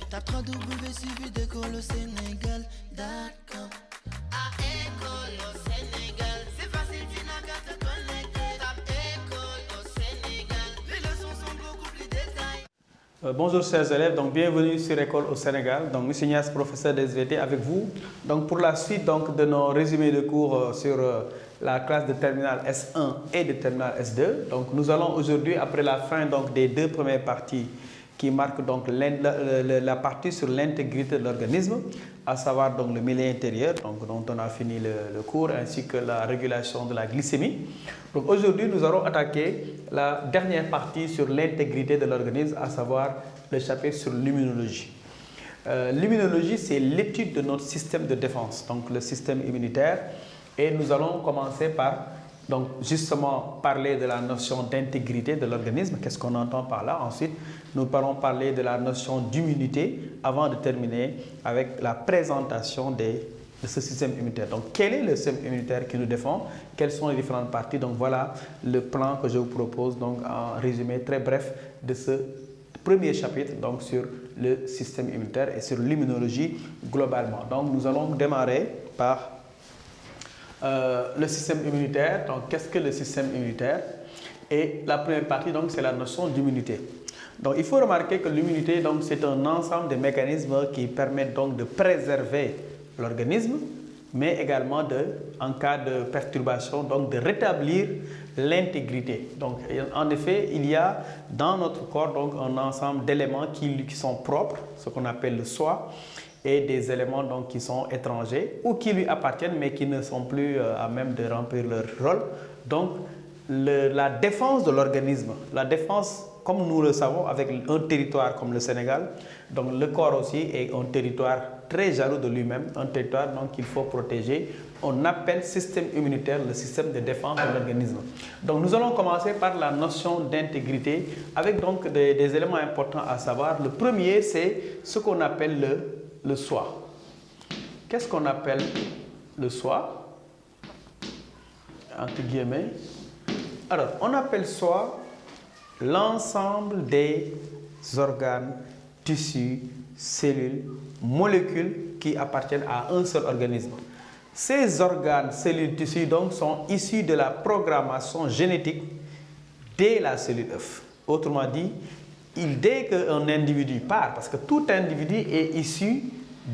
Tape www.suividécole au Sénégal.com. À école au Sénégal, c'est facile, tu n'as qu'à te connecter. Tape école au Sénégal, les leçons sont beaucoup plus détaillées. Bonjour chers élèves, donc bienvenue sur École au Sénégal. Donc M. Nias, professeur des SVT avec vous. Donc pour la suite donc, de nos résumés de cours sur la classe de terminale S1 et de terminale S2. Donc nous allons aujourd'hui, après la fin donc, des deux premières parties qui marquent donc la partie sur l'intégrité de l'organisme, à savoir donc le milieu intérieur, donc, dont on a fini le cours, ainsi que la régulation de la glycémie. Donc aujourd'hui, nous allons attaquer la dernière partie sur l'intégrité de l'organisme, à savoir le chapitre sur l'immunologie. L'immunologie, c'est l'étude de notre système de défense, donc le système immunitaire. Et nous allons commencer par, donc, justement, parler de la notion d'intégrité de l'organisme. Qu'est-ce qu'on entend par là? Ensuite, nous allons parler de la notion d'immunité avant de terminer avec la présentation de ce système immunitaire. Donc, quel est le système immunitaire qui nous défend? Quelles sont les différentes parties? Donc, voilà le plan que je vous propose, donc, en résumé très bref de ce premier chapitre, donc, sur le système immunitaire et sur l'immunologie globalement. Donc, nous allons démarrer par le système immunitaire. Donc, qu'est-ce que le système immunitaire? Et la première partie, donc, c'est la notion d'immunité. Donc, il faut remarquer que l'immunité, donc, c'est un ensemble de mécanismes qui permettent donc de préserver l'organisme, mais également en cas de perturbation, donc de rétablir l'intégrité. Donc, en effet, il y a dans notre corps donc un ensemble d'éléments qui sont propres, ce qu'on appelle le soi, et des éléments donc qui sont étrangers ou qui lui appartiennent mais qui ne sont plus à même de remplir leur rôle. Donc, la défense de l'organisme, la défense, comme nous le savons, avec un territoire comme le Sénégal, donc le corps aussi est un territoire très jaloux de lui-même, un territoire qu'il faut protéger. On appelle système immunitaire le système de défense de l'organisme. Donc nous allons commencer par la notion d'intégrité avec donc des éléments importants à savoir. Le premier, c'est ce qu'on appelle le soi. Qu'est-ce qu'on appelle le soi? Entre guillemets. Alors, on appelle soi l'ensemble des organes, tissus, cellules, molécules qui appartiennent à un seul organisme. Ces organes, cellules, tissus donc sont issus de la programmation génétique de la cellule œuf. Autrement dit, dès qu'un individu part, parce que tout individu est issu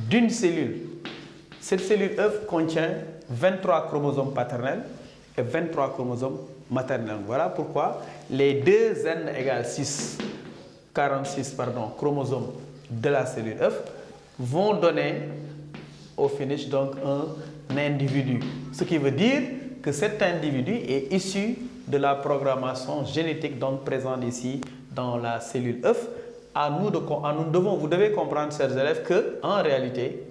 d'une cellule. Cette cellule œuf contient 23 chromosomes paternels et 23 chromosomes maternels. Voilà pourquoi les 2 N égale 46 chromosomes de la cellule œuf vont donner au finish donc un individu. Ce qui veut dire que cet individu est issu de la programmation génétique donc présente ici dans la cellule œuf. Vous devez comprendre, chers élèves, que en réalité,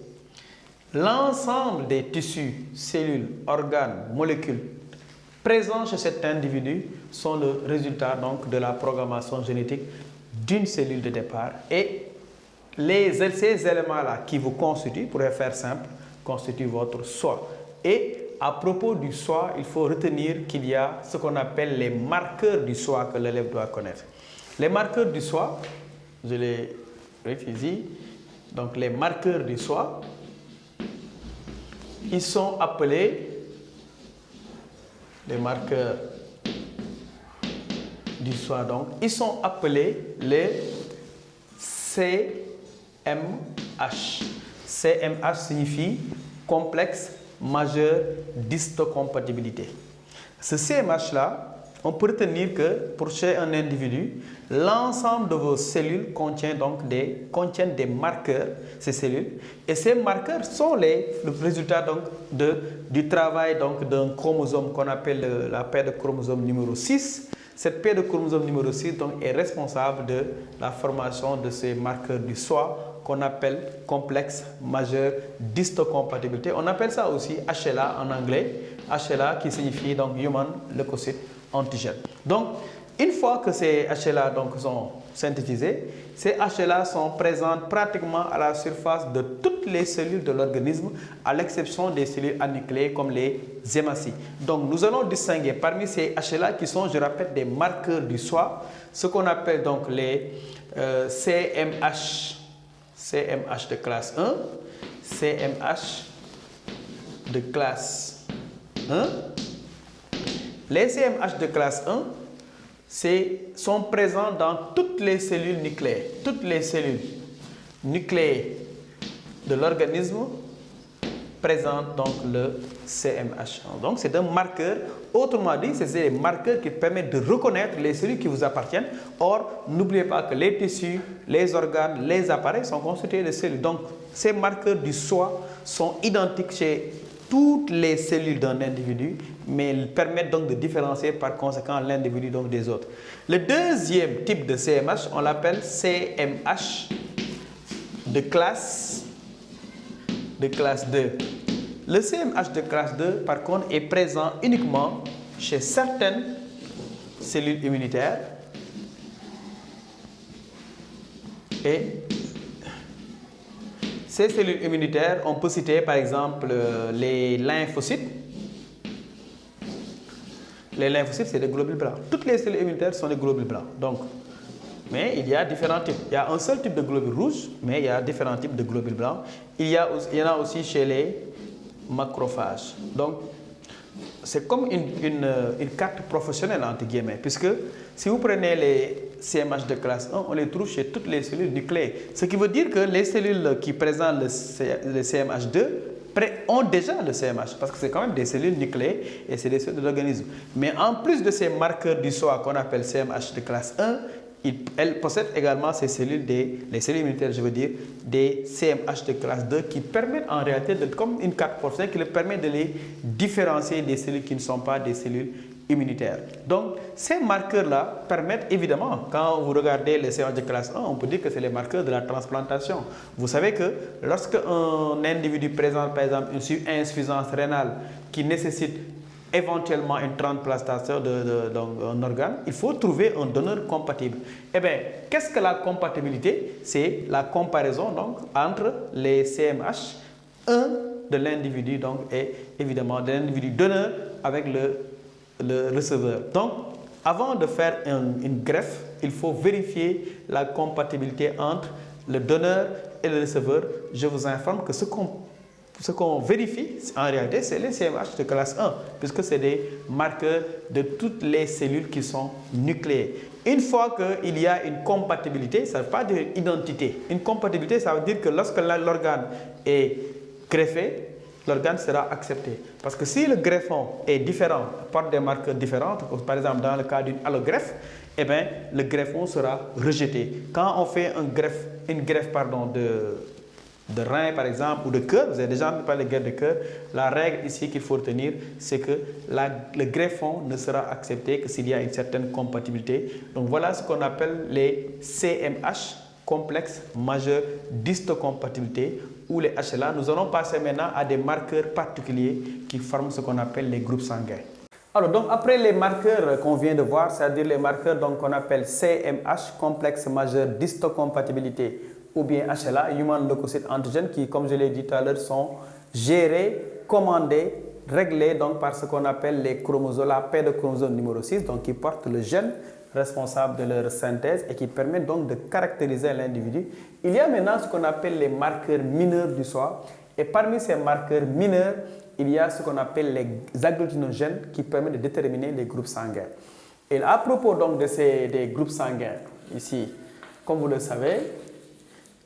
l'ensemble des tissus, cellules, organes, molécules présents chez cet individu sont le résultat donc de la programmation génétique d'une cellule de départ. Et ces éléments-là qui vous constituent, pour faire simple, constituent votre soi. Et à propos du soi, il faut retenir qu'il y a ce qu'on appelle les marqueurs du soi que l'élève doit connaître. Les marqueurs du soi, je les ici, donc les marqueurs du soi, ils sont appelés les marqueurs du soi, donc ils sont appelés les CMH. CMH signifie complexe majeur d'histocompatibilité. Ce CMH-là, on peut retenir que pour chez un individu, l'ensemble de vos cellules contiennent des marqueurs, ces cellules, et ces marqueurs sont le résultat donc du travail d'un chromosome qu'on appelle la paire de chromosomes numéro 6. Cette paire de chromosomes numéro 6 donc, est responsable de la formation de ces marqueurs du soi qu'on appelle complexe majeur d'histocompatibilité. On appelle ça aussi HLA en anglais, HLA qui signifie donc Human Leukocyte Antigène. Donc, une fois que ces HLA donc, sont synthétisés, ces HLA sont présentes pratiquement à la surface de toutes les cellules de l'organisme, à l'exception des cellules anucléées comme les hématies. Donc, nous allons distinguer parmi ces HLA qui sont, je répète, des marqueurs du soi, ce qu'on appelle donc les CMH CMH de classe 1, CMH de classe 1. Les CMH de classe 1 sont présents dans toutes les cellules nucléaires. Toutes les cellules nucléaires de l'organisme présentent donc le CMH. Donc c'est un marqueur, autrement dit, c'est des marqueurs qui permettent de reconnaître les cellules qui vous appartiennent. Or, n'oubliez pas que les tissus, les organes, les appareils sont constitués de cellules. Donc, ces marqueurs du soi sont identiques chez toutes les cellules d'un individu, mais ils permettent donc de différencier par conséquent l'individu donc des autres. Le deuxième type de CMH, on l'appelle CMH de classe 2. Le CMH de classe 2, par contre, est présent uniquement chez certaines cellules immunitaires et ces cellules immunitaires, on peut citer par exemple les lymphocytes. Les lymphocytes, c'est des globules blancs. Toutes les cellules immunitaires sont des globules blancs. Donc, mais il y a différents types. Il y a un seul type de globules rouges, mais il y a différents types de globules blancs. Il y en a aussi chez les macrophages. Donc, c'est comme une carte professionnelle, entre guillemets, puisque si vous prenez les CMH de classe 1, on les trouve chez toutes les cellules nucléaires. Ce qui veut dire que les cellules qui présentent le CMH2 ont déjà le CMH, parce que c'est quand même des cellules nucléaires et c'est des cellules de l'organisme. Mais en plus de ces marqueurs du soi qu'on appelle CMH de classe 1, elles possèdent également ces cellules, les cellules immunitaires, je veux dire, des CMH de classe 2 qui permettent en réalité, comme une carte professionnelle, qui leur permet de les différencier des cellules qui ne sont pas des cellules immunitaires. Donc, ces marqueurs-là permettent évidemment, quand vous regardez les CMH de classe 1, on peut dire que c'est les marqueurs de la transplantation. Vous savez que lorsque un individu présente, par exemple, une insuffisance rénale qui nécessite éventuellement une transplantation d'un organe, il faut trouver un donneur compatible. Eh bien, qu'est-ce que la compatibilité? C'est la comparaison donc entre les CMH, un de l'individu donc et évidemment de l'individu donneur avec le receveur. Donc, avant de faire une greffe, il faut vérifier la compatibilité entre le donneur et le receveur. Je vous informe que ce qu'on vérifie, en réalité, c'est les CMH de classe 1, puisque c'est des marqueurs de toutes les cellules qui sont nucléaires. Une fois qu'il y a une compatibilité, ça ne veut pas dire identité. Une compatibilité, ça veut dire que lorsque l'organe est greffé, l'organe sera accepté. Parce que si le greffon est différent, porte des marqueurs différents, par exemple dans le cas d'une allogreffe, eh bien, le greffon sera rejeté. Quand on fait une greffe de rein par exemple ou de cœur, vous avez déjà entendu parler de greffe de cœur, la règle ici qu'il faut retenir, c'est que le greffon ne sera accepté que s'il y a une certaine compatibilité. Donc voilà ce qu'on appelle les CMH, complexe majeur d'histocompatibilité, ou les HLA. Nous allons passer maintenant à des marqueurs particuliers qui forment ce qu'on appelle les groupes sanguins. Alors donc après les marqueurs qu'on vient de voir, c'est-à-dire les marqueurs qu'on appelle CMH, complexe majeur d'histocompatibilité, ou bien HLA, Human Leukocyte Antigen, qui, comme je l'ai dit tout à l'heure, sont gérés, commandés, réglés donc par ce qu'on appelle les chromosomes, la paire de chromosomes numéro 6, donc qui portent le gène responsable de leur synthèse et qui permettent donc de caractériser l'individu. Il y a maintenant ce qu'on appelle les marqueurs mineurs du soi, et parmi ces marqueurs mineurs, il y a ce qu'on appelle les agglutinogènes qui permettent de déterminer les groupes sanguins. Et à propos donc des groupes sanguins, ici, comme vous le savez,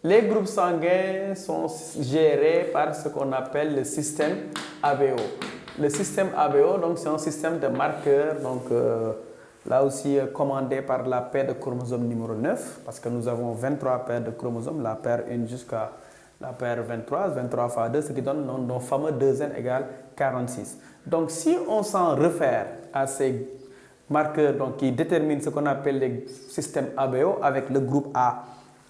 les groupes sanguins sont gérés par ce qu'on appelle le système ABO. Le système ABO, donc, c'est un système de marqueurs, donc, là aussi commandé par la paire de chromosomes numéro 9, parce que nous avons 23 paires de chromosomes, la paire 1 jusqu'à la paire 23, 23 fois 2, ce qui donne nos fameux 2n égale 46. Donc, si on s'en réfère à ces marqueurs donc, qui déterminent ce qu'on appelle les systèmes ABO avec le groupe A,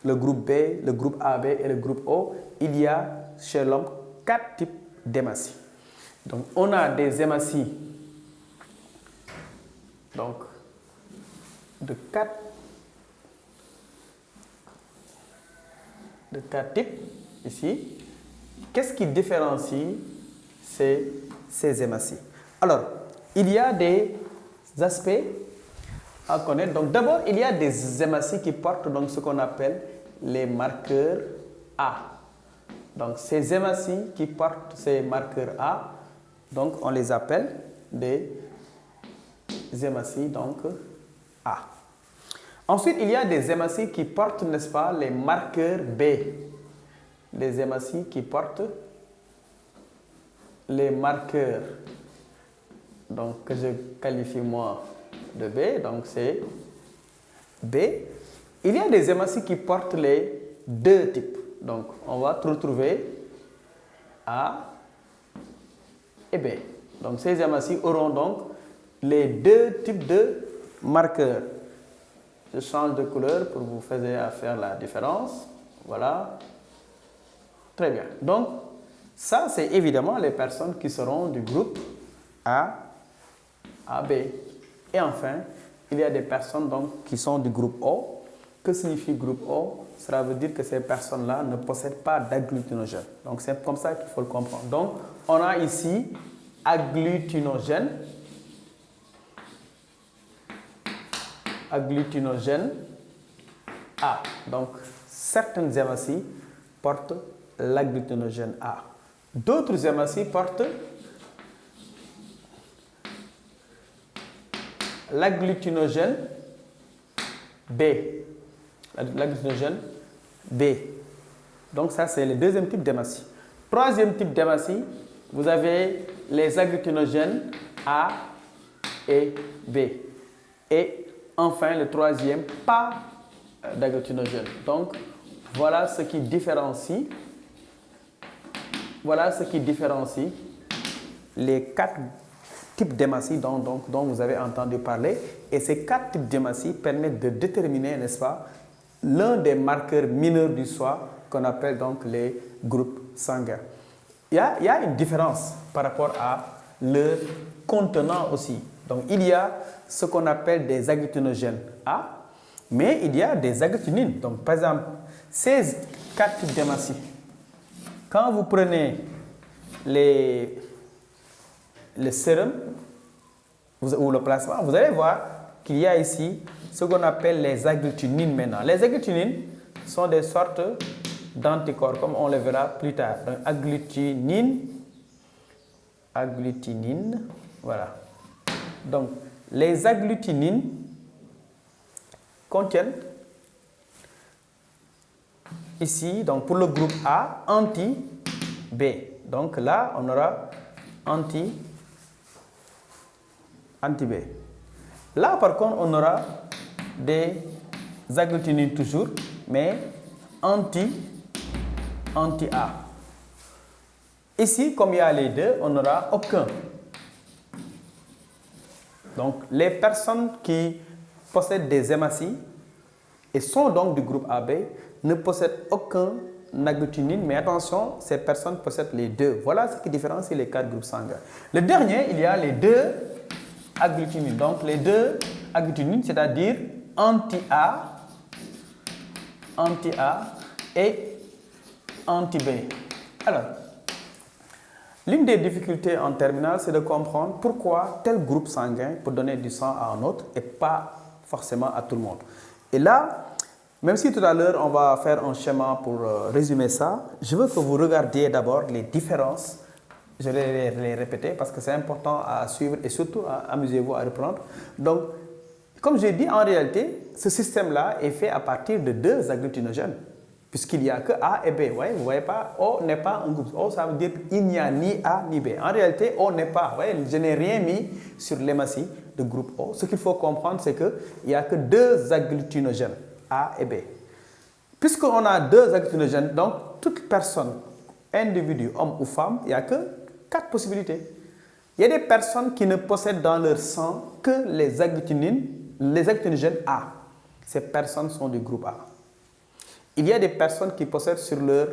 le groupe B, le groupe AB et le groupe O, il y a chez l'homme 4 types d'hématies. Donc, on a des hématies donc, de 4 types ici. Qu'est-ce qui différencie ces hématies? Alors, il y a des aspects à connaître. Donc d'abord, il y a des hématies qui portent donc ce qu'on appelle les marqueurs A. Donc ces hématies qui portent ces marqueurs A, donc on les appelle des hématies donc A. Ensuite, il y a des hématies qui portent, n'est-ce pas, les marqueurs B. Les hématies qui portent les marqueurs, donc que je qualifie moi de B, donc c'est B. Il y a des hématies qui portent les deux types. Donc, on va retrouver A et B. Donc, ces hématies auront donc les deux types de marqueurs. Je change de couleur pour vous faire la différence. Voilà. Très bien. Donc, ça, c'est évidemment les personnes qui seront du groupe A, AB. Et enfin, il y a des personnes donc, qui sont du groupe O. Que signifie groupe O? Cela veut dire que ces personnes-là ne possèdent pas d'agglutinogène. Donc, c'est comme ça qu'il faut le comprendre. Donc, on a ici agglutinogène. Agglutinogène A. Donc, certaines hématies portent l'agglutinogène A. D'autres hématies portent l'agglutinogène B. L'agglutinogène B. Donc ça, c'est le deuxième type d'hématie. Troisième type d'hématie, vous avez les agglutinogènes A et B. Et enfin, le troisième, pas d'agglutinogène. Donc, voilà ce qui différencie les quatre types d'hématie dont vous avez entendu parler. Et ces quatre types d'hématie permettent de déterminer, n'est-ce pas, l'un des marqueurs mineurs du foie qu'on appelle donc les groupes sanguins. Il y a une différence par rapport à leur contenant aussi. Donc, il y a ce qu'on appelle des agglutinogènes A, mais il y a des agglutinines. Donc, par exemple, ces quatre types d'hématie, quand vous prenez le sérum ou le plasma, vous allez voir qu'il y a ici ce qu'on appelle les agglutinines maintenant. Les agglutinines sont des sortes d'anticorps, comme on le verra plus tard. Donc, agglutinine, voilà. Donc, les agglutinines contiennent ici, donc pour le groupe A, anti-B. Donc là, on aura anti-B. Là, par contre, on aura des agglutinines toujours, mais anti-A. Ici, comme il y a les deux, on n'aura aucun. Donc, les personnes qui possèdent des hématies et sont donc du groupe AB ne possèdent aucun agglutinine, mais attention, ces personnes possèdent les deux. Voilà ce qui différencie les quatre groupes sanguins. Le dernier, il y a les deux agglutinines. Donc, les deux agglutinines, c'est-à-dire anti-A et anti-B. Alors, l'une des difficultés en terminale, c'est de comprendre pourquoi tel groupe sanguin peut donner du sang à un autre et pas forcément à tout le monde. Et là, même si tout à l'heure, on va faire un schéma pour résumer ça, je veux que vous regardiez d'abord les différences. Je vais les répéter parce que c'est important à suivre et surtout, amusez-vous à reprendre. Donc, comme j'ai dit, en réalité, ce système-là est fait à partir de deux agglutinogènes, puisqu'il n'y a que A et B. Ouais, vous ne voyez pas, O n'est pas un groupe. O, ça veut dire qu'il n'y a ni A ni B. En réalité, O n'est pas. Ouais, je n'ai rien mis sur l'hématie de groupe O. Ce qu'il faut comprendre, c'est qu'il n'y a que deux agglutinogènes, A et B. Puisqu'on a deux agglutinogènes, donc toute personne, individu, homme ou femme, il n'y a que quatre possibilités. Il y a des personnes qui ne possèdent dans leur sang que les agglutinogènes A. Ces personnes sont du groupe A. Il y a des personnes qui possèdent sur leur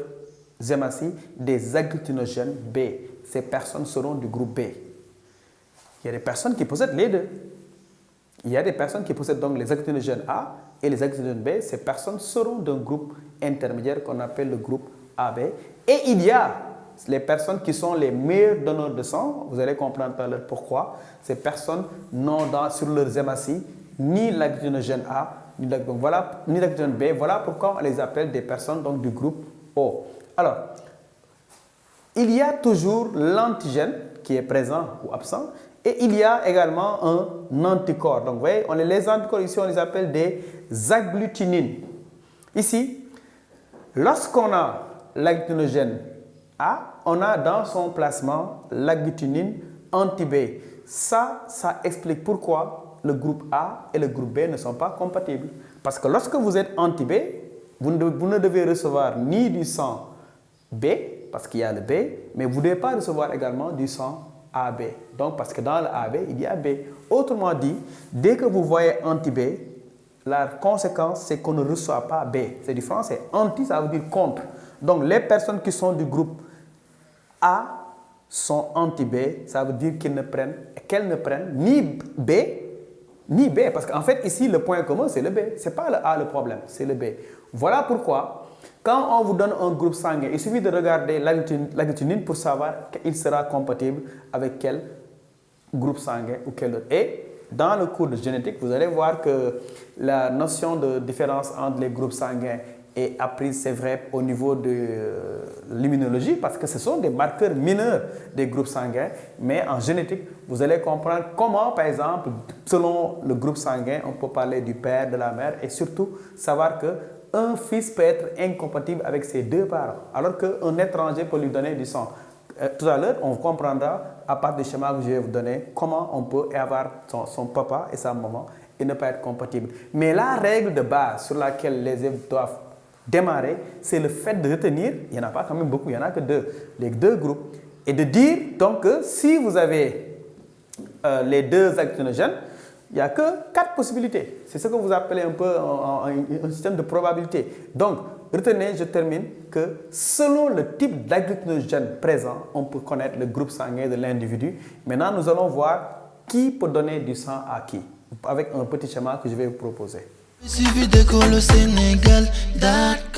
hématie des agglutinogènes B. Ces personnes seront du groupe B. Il y a des personnes qui possèdent les deux. Il y a des personnes qui possèdent donc les agglutinogènes A et les agglutinogènes B. Ces personnes seront d'un groupe intermédiaire qu'on appelle le groupe AB. Et il y a les personnes qui sont les meilleurs donneurs de sang. Vous allez comprendre tout à l'heure pourquoi. Ces personnes n'ont sur leurs hématies ni l'agglutinogène A, ni l'agglutinogène B. Voilà pourquoi on les appelle des personnes donc, du groupe O. Alors, il y a toujours l'antigène qui est présent ou absent et il y a également un anticorps. Donc, vous voyez, les anticorps ici, on les appelle des agglutinines. Ici, lorsqu'on a l'agglutinogène A, on a dans son placement l'agglutinine anti-B. Ça explique pourquoi le groupe A et le groupe B ne sont pas compatibles. Parce que lorsque vous êtes anti-B, vous ne devez recevoir ni du sang B, parce qu'il y a le B, mais vous ne devez pas recevoir également du sang AB. Donc, parce que dans le AB, il y a B. Autrement dit, dès que vous voyez anti-B, la conséquence, c'est qu'on ne reçoit pas B. C'est du français. Anti, ça veut dire contre. Donc, les personnes qui sont du groupe A sont anti-B. Ça veut dire qu'elles ne prennent ni B, ni B. Parce qu'en fait, ici, le point commun, c'est le B. Ce n'est pas le A le problème, c'est le B. Voilà pourquoi, quand on vous donne un groupe sanguin, il suffit de regarder l'agglutinine pour savoir qu'il sera compatible avec quel groupe sanguin ou quel autre. Et dans le cours de génétique, vous allez voir que la notion de différence entre les groupes sanguins est apprise, c'est vrai, au niveau de l'immunologie, parce que ce sont des marqueurs mineurs des groupes sanguins. Mais en génétique, vous allez comprendre comment, par exemple, selon le groupe sanguin, on peut parler du père, de la mère, et surtout savoir qu'un fils peut être incompatible avec ses deux parents, alors qu'un étranger peut lui donner du sang. Tout à l'heure, on comprendra, à partir du schéma que je vais vous donner, comment on peut avoir son papa et sa maman et ne pas être compatibles. Mais la règle de base sur laquelle les élèves doivent démarrer, c'est le fait de retenir, il n'y en a pas quand même beaucoup, il n'y en a que deux, les deux groupes, et de dire donc que si vous avez les deux agglutinogènes, il n'y a que 4 possibilités. C'est ce que vous appelez un peu un système de probabilité. Donc, retenez, je termine, que selon le type d'agglutinogène présent, on peut connaître le groupe sanguin de l'individu. Maintenant, nous allons voir qui peut donner du sang à qui, avec un petit schéma que je vais vous proposer. Il suffit de coller au Sénégal, d'accord.